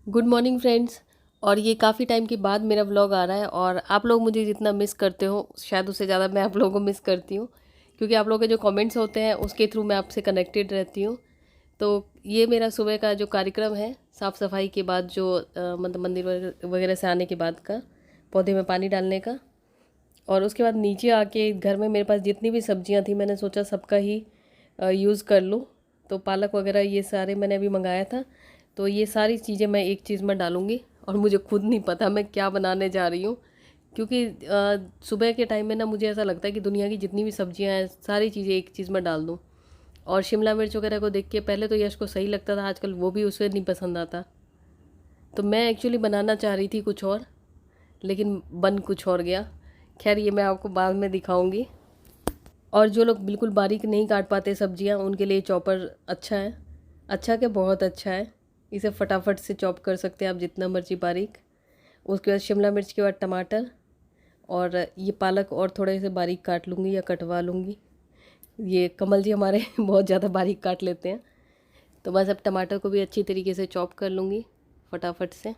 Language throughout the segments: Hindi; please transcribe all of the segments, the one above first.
Good morning friends. और ये काफ़ी टाइम के बाद मेरा व्लॉग आ रहा है और आप लोग मुझे जितना मिस करते हो शायद उससे ज़्यादा मैं आप लोगों को मिस करती हूँ, क्योंकि आप लोगों के जो कमेंट्स होते हैं उसके थ्रू मैं आपसे कनेक्टेड रहती हूँ। तो ये मेरा सुबह का जो कार्यक्रम है, साफ़ सफाई के बाद जो मतलब मंदिर वगैरह से आने के बाद का पौधे में पानी डालने का, और उसके बाद नीचे आके घर में मेरे पास जितनी भी सब्जियां थी मैंने सोचा सबका ही यूज़ कर लूँ। तो पालक वगैरह ये सारे मैंने अभी मंगाया था, तो ये सारी चीज़ें मैं एक चीज़ में डालूँगी और मुझे खुद नहीं पता मैं क्या बनाने जा रही हूँ। क्योंकि सुबह के टाइम में ना मुझे ऐसा लगता है कि दुनिया की जितनी भी सब्जियां हैं सारी चीज़ें एक चीज़ में डाल दूँ। और शिमला मिर्च वगैरह को देख के पहले तो यश को सही लगता था, आजकल वो भी उसे नहीं पसंद आता। तो मैं एक्चुअली बनाना चाह रही थी कुछ और, लेकिन बन कुछ और गया। खैर ये मैं आपको बाद में दिखाऊंगी। और जो लोग बिल्कुल बारीक नहीं काट पाते सब्जियां, उनके लिए चॉपर अच्छा है। अच्छा क्या, बहुत अच्छा है। इसे फटाफट से चॉप कर सकते हैं आप जितना मर्जी बारीक। उसके बाद शिमला मिर्च के बाद टमाटर, और ये पालक और थोड़े से बारीक काट लूँगी या कटवा लूँगी। ये कमल जी हमारे बहुत ज़्यादा बारीक काट लेते हैं। तो बस अब टमाटर को भी अच्छी तरीके से चॉप कर लूँगी फटाफट से,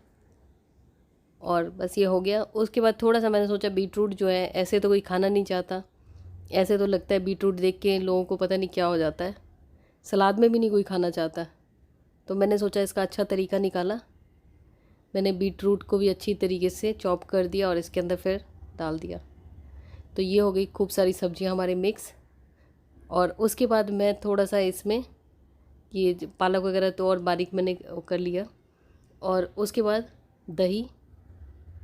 और बस ये हो गया। उसके बाद थोड़ा सा मैंने सोचा बीटरूट जो है, ऐसे तो कोई खाना नहीं चाहता, ऐसे तो लगता है बीटरूट देख के लोगों को पता नहीं क्या हो जाता है, सलाद में भी नहीं कोई खाना चाहता। तो मैंने सोचा इसका अच्छा तरीका निकाला, मैंने बीटरूट को भी अच्छी तरीके से चॉप कर दिया और इसके अंदर फिर डाल दिया। तो ये हो गई खूब सारी सब्जियां हमारे मिक्स। और उसके बाद मैं थोड़ा सा इसमें ये पालक वगैरह तो और बारीक मैंने कर लिया, और उसके बाद दही,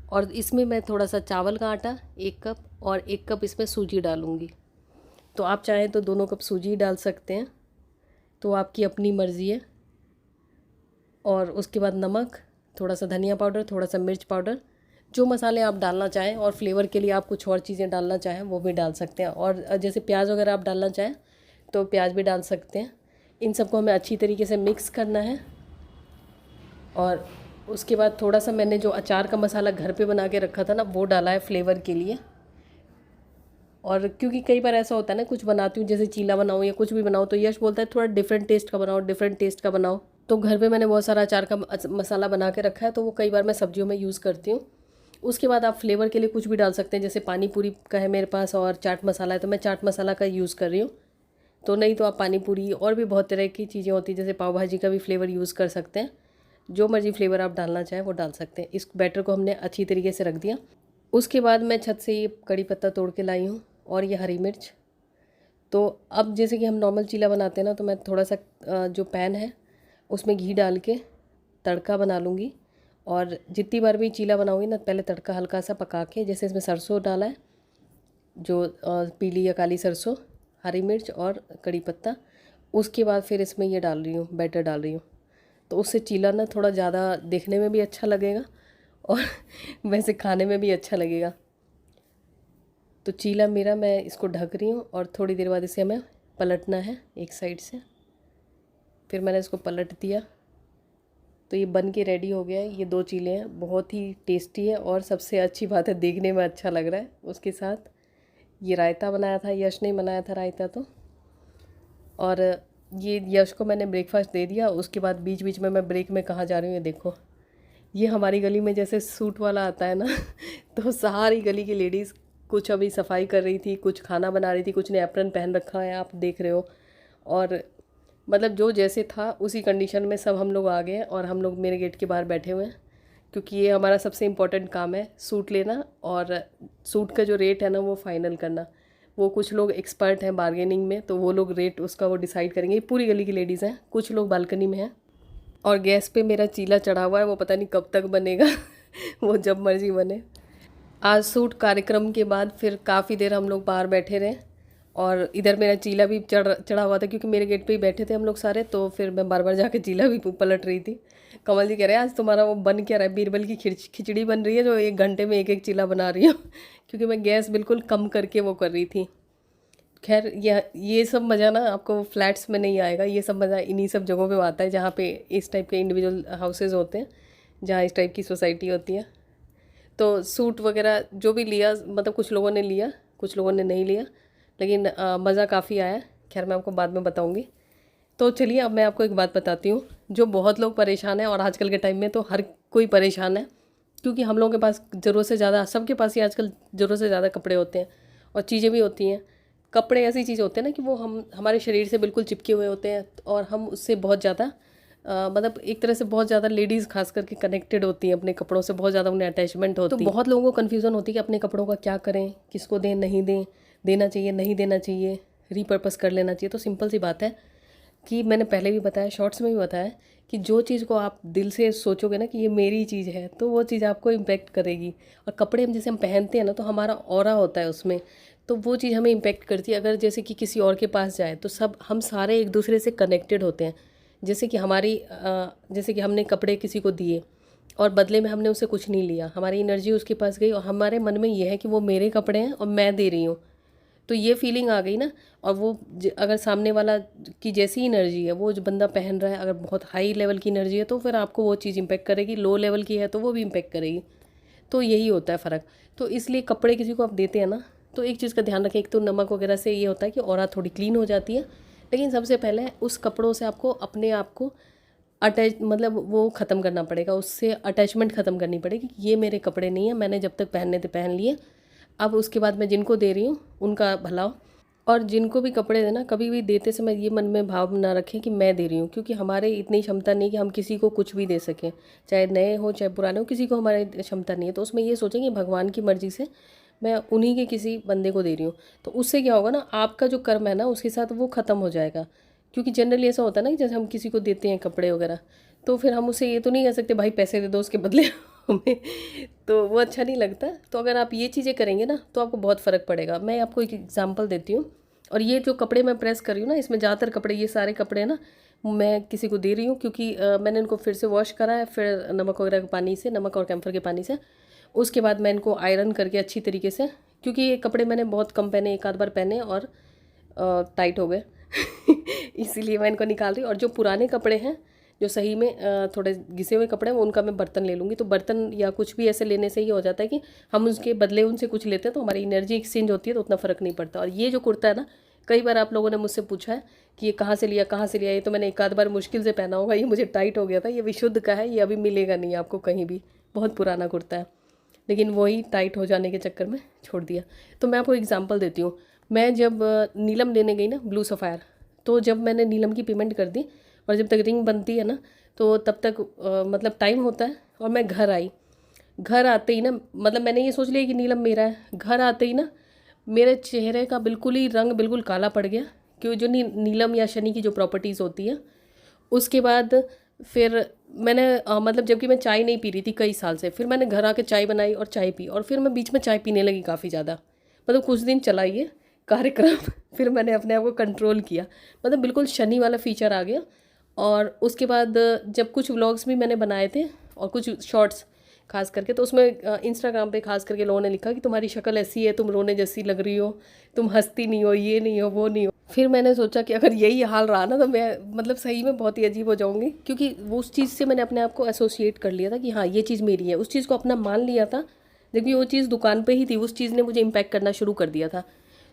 और इसमें मैं थोड़ा सा चावल का आटा 1 कप और 1 कप इसमें सूजी डालूँगी। तो आप चाहें तो दोनों कप सूजी डाल सकते हैं, तो आपकी अपनी मर्ज़ी है। और उसके बाद नमक, थोड़ा सा धनिया पाउडर, थोड़ा सा मिर्च पाउडर, जो मसाले आप डालना चाहें, और फ्लेवर के लिए आप कुछ और चीज़ें डालना चाहें वो भी डाल सकते हैं। और जैसे प्याज वगैरह आप डालना चाहें तो प्याज भी डाल सकते हैं। इन सबको हमें अच्छी तरीके से मिक्स करना है। और उसके बाद थोड़ा सा मैंने जो अचार का मसाला घर पे बना के रखा था ना, वो डाला है फ्लेवर के लिए। और क्योंकि कई बार ऐसा होता है ना, कुछ बनाती हूँ जैसे चीला बनाऊँ या कुछ भी बनाऊँ, तो यश बोलता है थोड़ा डिफरेंट टेस्ट का बनाओ, डिफरेंट टेस्ट का बनाओ। तो घर पे मैंने बहुत सारा अचार का मसाला बना के रखा है, तो वो कई बार मैं सब्जियों में यूज़ करती हूँ। उसके बाद आप फ्लेवर के लिए कुछ भी डाल सकते हैं, जैसे पानी पूरी का है मेरे पास और चाट मसाला है, तो मैं चाट मसाला का यूज़ कर रही हूँ। तो नहीं तो आप पानी पूरी और भी बहुत तरह की चीज़ें होती हैं, जैसे पाव भाजी का भी फ्लेवर यूज़ कर सकते हैं। जो मर्जी फ्लेवर आप डालना चाहें वो डाल सकते हैं। इस बैटर को हमने अच्छी तरीके से रख दिया। उसके बाद मैं छत से ये कड़ी पत्ता तोड़ के लाई हूँ, और ये हरी मिर्च। तो अब जैसे कि हम नॉर्मल चीला बनाते हैं ना, तो मैं थोड़ा सा जो पैन है उसमें घी डाल के तड़का बना लूँगी। और जितनी बार भी चीला बनाऊँगी ना, पहले तड़का हल्का सा पका के, जैसे इसमें सरसों डाला है, जो पीली या काली सरसों, हरी मिर्च और कड़ी पत्ता, उसके बाद फिर इसमें ये डाल रही हूँ, बैटर डाल रही हूँ। तो उससे चीला ना थोड़ा ज़्यादा देखने में भी अच्छा लगेगा और वैसे खाने में भी अच्छा लगेगा। तो चीला मेरा, मैं इसको ढक रही हूँ और थोड़ी देर बाद इसे हमें पलटना है एक साइड से। फिर मैंने इसको पलट दिया, तो ये बन के रेडी हो गया है। ये 2 चीले हैं, बहुत ही टेस्टी है, और सबसे अच्छी बात है देखने में अच्छा लग रहा है। उसके साथ ये रायता बनाया था, यश ने बनाया था रायता तो। और ये यश को मैंने ब्रेकफास्ट दे दिया। उसके बाद बीच बीच में मैं ब्रेक में कहाँ जा रही हूँ ये देखो। ये हमारी गली में जैसे सूट वाला आता है ना तो सारी गली की लेडीज़ कुछ अभी सफाई कर रही थी, कुछ खाना बना रही थी, कुछ ने एप्रन पहन रखा है, आप देख रहे हो। और मतलब जो जैसे था उसी कंडीशन में सब हम लोग आ गए, और हम लोग मेरे गेट के बाहर बैठे हुए हैं, क्योंकि ये हमारा सबसे इम्पोर्टेंट काम है, सूट लेना और सूट का जो रेट है ना वो फाइनल करना। वो कुछ लोग एक्सपर्ट हैं बार्गेनिंग में, तो वो लोग रेट उसका वो डिसाइड करेंगे। ये पूरी गली की लेडीज़ हैं, कुछ लोग बालकनी में हैं। और गैस पे मेरा चीला चढ़ा हुआ है, वो पता नहीं कब तक बनेगा वो जब मर्जी बने। आज सूट कार्यक्रम के बाद फिर काफ़ी देर हम लोग बाहर बैठे रहे, और इधर मेरा चीला भी चढ़ा हुआ था, क्योंकि मेरे गेट पे ही बैठे थे हम लोग सारे, तो फिर मैं बार बार जाके चीला भी पलट रही थी। कमल जी कह रहे हैं आज तुम्हारा वो बन क्या रहा है, बीरबल की खिचड़ी बन रही है जो 1 घंटे में एक एक चीला बना रही हूँ क्योंकि मैं गैस बिल्कुल कम करके वो कर रही थी। खैर ये सब मज़ा ना आपको फ्लैट्स में नहीं आएगा, ये सब मज़ा इन्हीं सब जगहों पे आता है जहाँ पे इस टाइप के इंडिविजुअल हाउसेज होते हैं, जहाँ इस टाइप की सोसाइटी होती है। तो सूट वगैरह जो भी लिया, मतलब कुछ लोगों ने लिया, कुछ लोगों ने नहीं लिया, लेकिन मज़ा काफ़ी आया। खैर मैं आपको बाद में बताऊँगी। तो चलिए अब मैं आपको एक बात बताती हूँ, जो बहुत लोग परेशान हैं और आजकल के टाइम में तो हर कोई परेशान है, क्योंकि हम लोगों के पास ज़रूरत से ज़्यादा, सबके पास ही आजकल ज़रूरत से ज़्यादा कपड़े होते हैं और चीज़ें भी होती हैं। कपड़े ऐसी चीज़ होते हैं ना कि वो हम हमारे शरीर से बिल्कुल चिपके हुए होते हैं और हम उससे बहुत ज़्यादा मतलब एक तरह से बहुत ज़्यादा लेडीज़ खास करके कनेक्टेड होती हैं अपने कपड़ों से, बहुत ज़्यादा उन्हें अटैचमेंट होती है। तो बहुत लोगों को कन्फ्यूज़न होती है कि अपने कपड़ों का क्या करें, किसको दें, नहीं दें, देना चाहिए, नहीं देना चाहिए, रीपर्पस कर लेना चाहिए। तो सिंपल सी बात है कि मैंने पहले भी बताया, शॉर्ट्स में भी बताया कि जो चीज़ को आप दिल से सोचोगे ना कि ये मेरी चीज़ है, तो वो चीज़ आपको इम्पेक्ट करेगी। और कपड़े हम जैसे हम पहनते हैं ना, तो हमारा ऑरा होता है उसमें, तो वो चीज़ हमें इम्पेक्ट करती है। अगर जैसे कि किसी और के पास जाए तो सब हम सारे एक दूसरे से कनेक्टेड होते हैं। जैसे कि जैसे कि हमने कपड़े किसी को दिए और बदले में हमने उससे कुछ नहीं लिया, हमारी एनर्जी उसके पास गई और हमारे मन में ये है कि वो मेरे कपड़े हैं और मैं दे रही हूँ, तो ये फीलिंग आ गई ना। और वो अगर सामने वाला की जैसी एनर्जी है, वो जो बंदा पहन रहा है, अगर बहुत हाई लेवल की एनर्जी है तो फिर आपको वो चीज़ इम्पेक्ट करेगी, लो लेवल की है तो वो भी इम्पेक्ट करेगी। तो यही होता है फ़र्क। तो इसलिए कपड़े किसी को आप देते हैं ना, तो एक चीज़ का ध्यान रखें, एक तो नमक वगैरह से ये होता है कि ऑरा थोड़ी क्लीन हो जाती है, लेकिन सबसे पहले उस कपड़ों से आपको अपने आप को मतलब वो ख़त्म करना पड़ेगा, उससे अटैचमेंट ख़त्म करनी पड़ेगी। ये मेरे कपड़े नहीं है, मैंने जब तक पहनने थे पहन लिए, अब उसके बाद मैं जिनको दे रही हूँ उनका भला हो। और जिनको भी कपड़े देना, कभी भी देते समय ये मन में भाव ना रखें कि मैं दे रही हूँ, क्योंकि हमारे इतनी क्षमता नहीं कि हम किसी को कुछ भी दे सकें, चाहे नए हो चाहे पुराने हो, किसी को हमारे क्षमता नहीं है। तो उसमें ये सोचें कि भगवान की मर्ज़ी से मैं उन्हीं के किसी बंदे को दे रही हूँ। तो उससे क्या होगा ना, आपका जो कर्म है ना उसके साथ वो ख़त्म हो जाएगा। क्योंकि जनरली ऐसा होता है ना कि जैसे हम किसी को देते हैं कपड़े वगैरह, तो फिर हम उसे ये तो नहीं कह सकते भाई पैसे दे दो उसके बदले हमें, तो वो अच्छा नहीं लगता। तो अगर आप ये चीज़ें करेंगे ना तो आपको बहुत फ़र्क पड़ेगा। मैं आपको एक एग्जांपल देती हूँ। और ये जो कपड़े मैं प्रेस कर रही हूँ ना, इसमें ज़्यादातर कपड़े, ये सारे कपड़े ना मैं किसी को दे रही हूँ, क्योंकि मैंने इनको फिर से वॉश करा है, फिर नमक वगैरह के पानी से, नमक और कैम्फर के पानी से। उसके बाद मैं इनको आयरन करके अच्छी तरीके से, क्योंकि ये कपड़े मैंने बहुत कम पहने, एक आध बार पहने और टाइट हो गए इसीलिए मैं इनको निकाल रही हूँ। और जो पुराने कपड़े हैं, जो सही में थोड़े घिसे हुए कपड़े हैं, उनका मैं बर्तन ले लूँगी। तो बर्तन या कुछ भी ऐसे लेने से ये हो जाता है कि हम उसके बदले उनसे कुछ लेते हैं, तो हमारी एनर्जी एक्सचेंज होती है, तो उतना फ़र्क नहीं पड़ता। और ये जो कुर्ता है ना, कई बार आप लोगों ने मुझसे पूछा है कि ये कहाँ से लिया, कहाँ से लिया। ये तो मैंने एक आध बार मुश्किल से पहना होगा, ये मुझे टाइट हो गया था। ये विशुद्ध का है, ये अभी मिलेगा नहीं आपको कहीं भी, बहुत पुराना कुर्ता है, लेकिन वही टाइट हो जाने के चक्कर में छोड़ दिया। तो मैं आपको एग्जांपल देती हूँ। मैं जब नीलम लेने गई ना, ब्लू सफ़ायर, तो जब मैंने नीलम की पेमेंट कर दी और जब तक रिंग बनती है ना, तो तब तक मतलब टाइम होता है। और मैं घर आई, घर आते ही ना, मतलब मैंने ये सोच लिया कि नीलम मेरा है। घर आते ही ना मेरे चेहरे का बिल्कुल ही रंग बिल्कुल काला पड़ गया, क्यों जो नीलम या शनि की जो प्रॉपर्टीज़ होती है। उसके बाद फिर मैंने मतलब जबकि मैं चाय नहीं पी रही थी कई साल से, फिर मैंने घर आके चाय बनाई और चाय पी, और फिर मैं बीच में चाय पीने लगी काफ़ी ज़्यादा। मतलब कुछ दिन चला ये कार्यक्रम फिर मैंने अपने आप को कंट्रोल किया, मतलब बिल्कुल शनि वाला फीचर आ गया। और उसके बाद जब कुछ व्लॉग्स भी मैंने बनाए थे और कुछ शॉर्ट्स खास करके, तो उसमें इंस्टाग्राम पे खास करके लोगों ने लिखा कि तुम्हारी शक्ल ऐसी है, तुम रोने जैसी लग रही हो, तुम हंसती नहीं हो, ये नहीं हो, वो नहीं हो। फिर मैंने सोचा कि अगर यही हाल रहा ना, तो मैं मतलब सही में बहुत ही अजीब हो जाऊंगी, क्योंकि वो उस चीज़ से मैंने अपने आप को एसोसिएट कर लिया था कि हाँ ये चीज़ मेरी है, उस चीज़ को अपना मान लिया था, जबकि वो चीज़ दुकान पे ही थी, उस चीज़ ने मुझे इम्पैक्ट करना शुरू कर दिया था।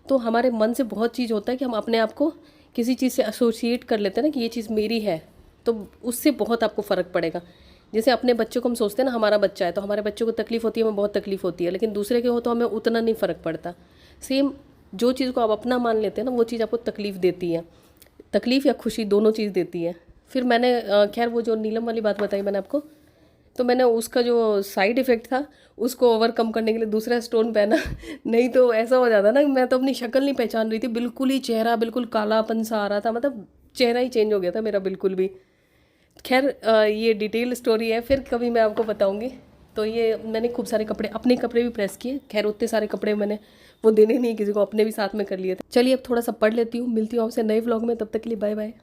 तो हमारे मन से बहुत चीज़ होता है कि हम अपने आप को किसी चीज़ से एसोसिएट कर लेते हैं ना कि ये चीज़ मेरी है, तो उससे बहुत आपको फ़र्क पड़ेगा। जैसे अपने बच्चों को हम सोचते हैं ना हमारा बच्चा है, तो हमारे बच्चों को तकलीफ़ होती है, हमें बहुत तकलीफ़ होती है, लेकिन दूसरे के हो तो हमें उतना नहीं फ़र्क पड़ता। सेम जो चीज़ को आप अपना मान लेते हैं ना, वो चीज़ आपको तकलीफ़ देती है, तकलीफ़ या खुशी दोनों चीज़ देती है। फिर मैंने खैर वो जो नीलम वाली बात बताई मैंने आपको, तो मैंने उसका जो साइड इफ़ेक्ट था उसको ओवरकम करने के लिए दूसरा स्टोन पहना नहीं तो ऐसा हो जाता ना, मैं तो अपनी शक्ल नहीं पहचान रही थी, बिल्कुल ही चेहरा बिल्कुल कालापन सा आ रहा था, मतलब चेहरा ही चेंज हो गया था मेरा बिल्कुल भी। खैर ये डिटेल स्टोरी है, फिर कभी मैं आपको बताऊंगी। तो ये मैंने खूब सारे कपड़े, अपने कपड़े भी प्रेस किए। खैर उतने सारे कपड़े मैंने वो देने नहीं किसी को, अपने भी साथ में कर लिए थे। चलिए अब थोड़ा सा पढ़ लेती हूँ, मिलती हूँ आपसे नए व्लॉग में, तब तक के लिए बाय बाय।